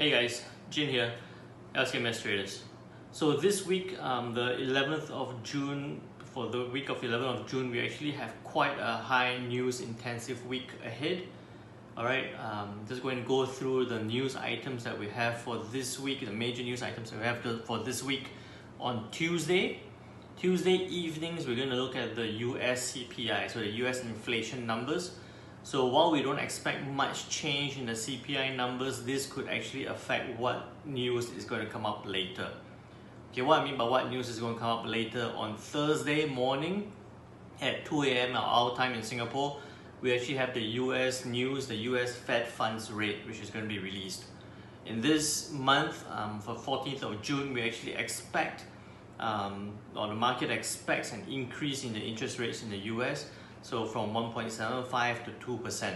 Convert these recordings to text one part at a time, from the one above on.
Hey guys, Jin here, LCMS Traders. So this week, the 11th of June, for the week of 11th of June, we actually have quite a high news intensive week ahead. Alright, just going to go through the news items that we have for this week, the major news items that we have for this week. On Tuesday evenings, we're going to look at the US CPI, so the US inflation numbers. So while we don't expect much change in the CPI numbers, this could actually affect what news is going to come up later. Okay, what I mean by what news is going to come up later, on Thursday morning at 2 AM our time in Singapore, we actually have the US news, the US Fed funds rate, which is going to be released. In this month, for 14th of June, we actually expect, or the market expects an increase in the interest rates in the US. So from 1.75 to 2%.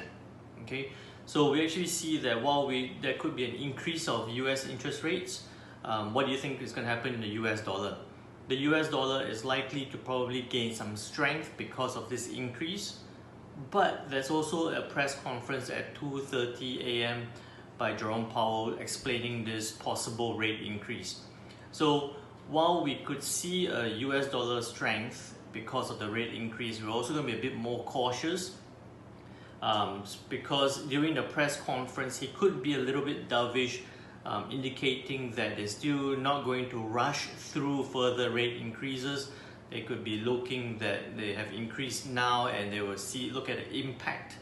Okay, so we actually see that while there could be an increase of US interest rates, what do you think is going to happen in the US dollar? The US dollar is likely to probably gain some strength because of this increase, but there's also a press conference at 2:30 AM by Jerome Powell explaining this possible rate increase. So while we could see a US dollar strength because of the rate increase, we're also going to be a bit more cautious because during the press conference he could be a little bit dovish, indicating that they're still not going to rush through further rate increases. They could be looking that they have increased now and they will look at the impact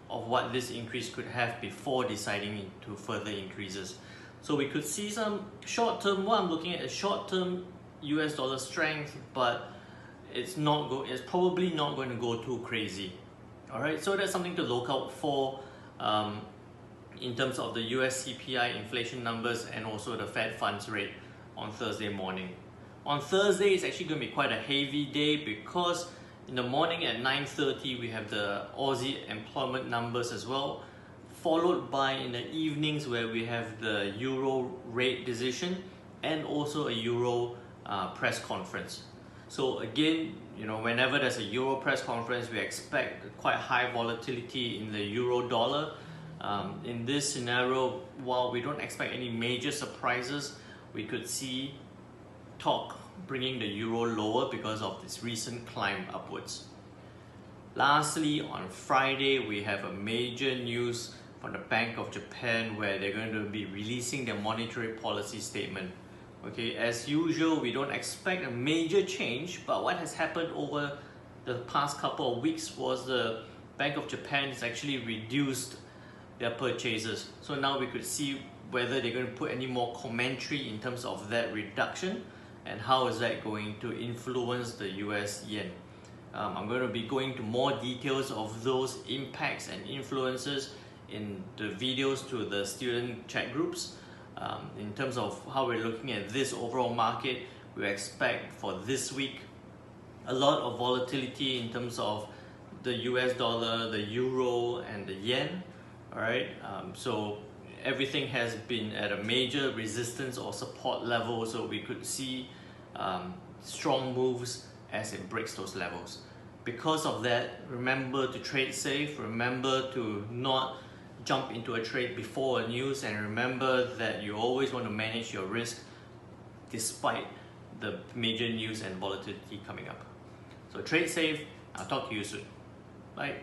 of what this increase could have before deciding to further increases. So we could see some short-term, what I'm looking at is short-term US dollar strength, but it's probably not going to go too crazy. Alright, so that's something to look out for in terms of the US CPI inflation numbers and also the Fed funds rate on Thursday morning. On Thursday, it's actually going to be quite a heavy day because in the morning at 9:30 we have the Aussie employment numbers as well, followed by in the evenings where we have the Euro rate decision and also a Euro press conference. So again, whenever there's a Euro press conference, we expect quite high volatility in the Euro dollar. In this scenario, while we don't expect any major surprises, we could see talk bringing the Euro lower because of this recent climb upwards. Lastly, on Friday, we have a major news from the Bank of Japan where they're going to be releasing their monetary policy statement. Okay, as usual, we don't expect a major change, but what has happened over the past couple of weeks was the Bank of Japan has actually reduced their purchases. So now we could see whether they're going to put any more commentary in terms of that reduction and how is that going to influence the US yen. I'm going to be going to more details of those impacts and influences in the videos to the student chat groups. In terms of how we're looking at this overall market, we expect for this week a lot of volatility in terms of the US dollar, the euro and the yen. Alright, so everything has been at a major resistance or support level, so we could see strong moves as it breaks those levels. Because of that, remember to trade safe, remember to not jump into a trade before a news, and remember that you always want to manage your risk despite the major news and volatility coming up. So trade safe, I'll talk to you soon. Bye.